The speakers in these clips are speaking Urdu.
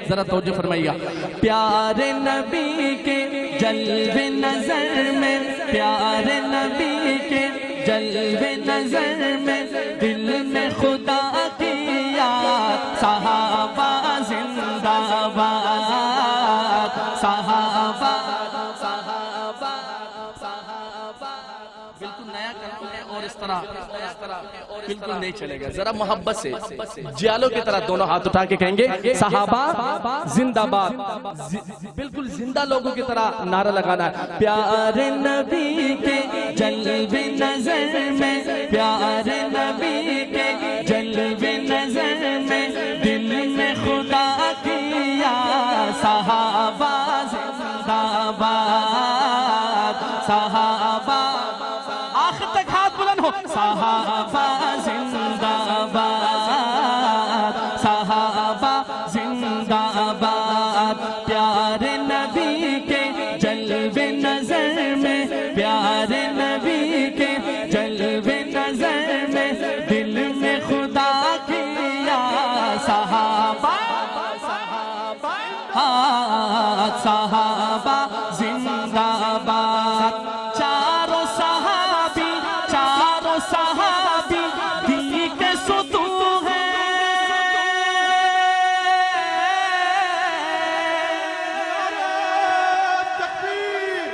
ذرا توجہ فرمائیے گا. پیارے نبی کے جلوے نظر میں، پیارے نبی کے جلوے نظر میں، دل میں خدا کی یاد. صحابہ زندہ باد، صحابہ صحابہ صحابہ. بالکل نیا کلام ہے اور اس طرح بالکل نہیں چلے گا. ذرا محبت سے جیالوں کی طرح دونوں ہاتھ اٹھا کے کہیں گے صحابہ زندہ باد. بالکل زندہ لوگوں کی طرح نعرہ لگانا ہے. پیارے نبی کے جلوے نظر میں، پیارے نبی کے جلوے نظر میں، دل میں خدا کی یاد. صحابہ زندہ باد، صحابہ آخر تک ہاتھ بلند ہو. صحابہ زندہ باد، صحابہ زندہ باد. پیارے نبی کے جلوے نظر میں، پیارے نبی کے جلوے نظر میں، دل میں خدا کی یاد. صحابہ صحابہ زندہ باد. چاروں صحابی، چاروں صحابی دی کے ستون ہیں. تکبیر.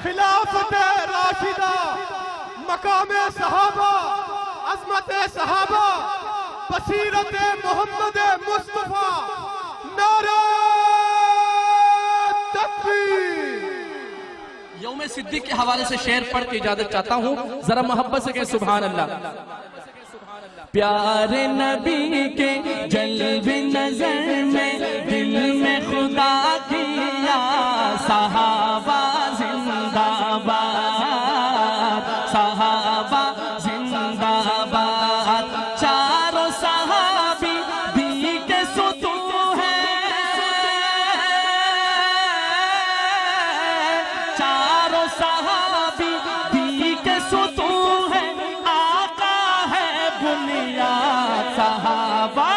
خلافت راشدہ، مقام صحابہ، عظمت صحابہ، بصیرت محمد مصطفیٰ. نعرہ تکبیر. یوم صدیق کے حوالے سے شعر پڑھ کے اجازت چاہتا ہوں. ذرا محبت سے کہیں سبحان اللہ. پیارے نبی کے جلوے نظر میں، دل میں خدا کی یاد. صحابہ زندہ باد، صحابہ زندہ باد. چاروں صحابی دی کے ستون ہیں، چاروں صحابی دی کے ستون ہیں. آقا ہے بنیاد. صحابہ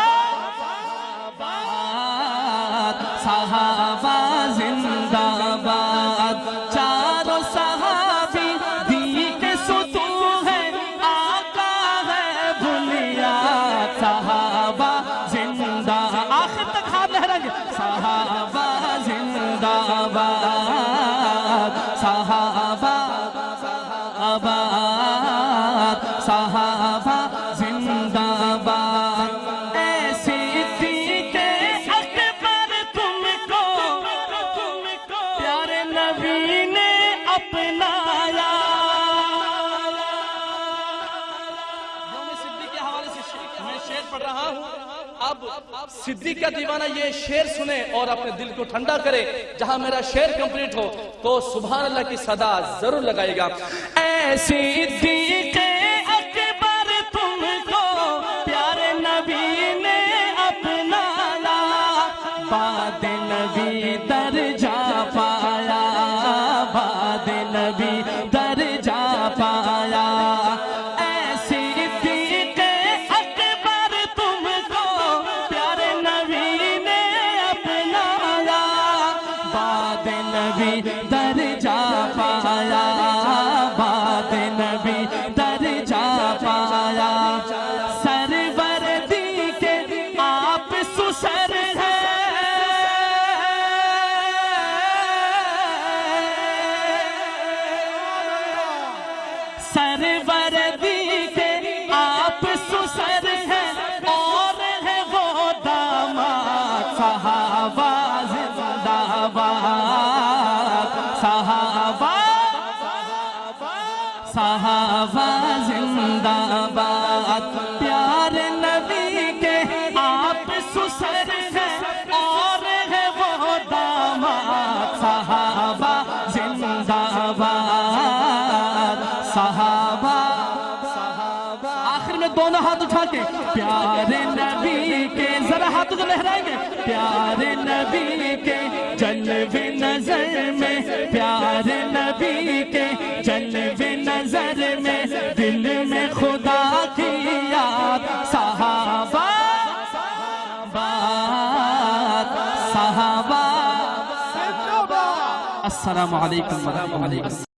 صحابہ زندہ باد. چاروں صحابی دی کے ستون ہیں. آقا ہے بنیاد. صحابہ زندہ. آخر تک ہاتھ لہرائیں گے. صحابہ زندہ باد، صحابہ آباد، صحابہ زندہ باد. اے صدیق اکبر تم کو پیارے نبی نے اپنایا. یوم صدیق کے حوالے سے میں شعر پڑھ رہا ہوں. اب صدیق کا دیوانہ یہ شعر سنے اور اپنے دل کو ٹھنڈا کرے. جہاں میرا شعر کمپلیٹ ہو تو سبحان اللہ کی صدا ضرور لگائے گا. اے صدیق اکبر تم کو پیارے نبی نے اپنایا. بعد نبی درجہ پایا، بعد نبی درجہ پایا. اے صدیق اکبر تم کو پیارے نبی نے اپنایا. بعد نبی درجہ پایا، بعد نبی درجہ پایا. سروردی کے آپ سسر ہیں، سروردی کے آپ سسر ہیں اور ہے وہ داماد. صحابہ زندہ باد، صحابہ صحابہ زندہ باد. پیارے نبی کے آپ سسر ہیں اور ہے وہ داماد. صحابہ زندہ باد، صحابہ. آخر میں دونوں ہاتھ اٹھا کے پیارے نبی کے ذرا ہاتھ تو لہرائیں گے. پیارے نبی کے جلوے نظر میں، پیارے نبی کے جلوے نظر میں، دل میں خدا کی یاد. صحابہ بات صحابہ زندہ باد السلام علیکم ورحمۃ اللہ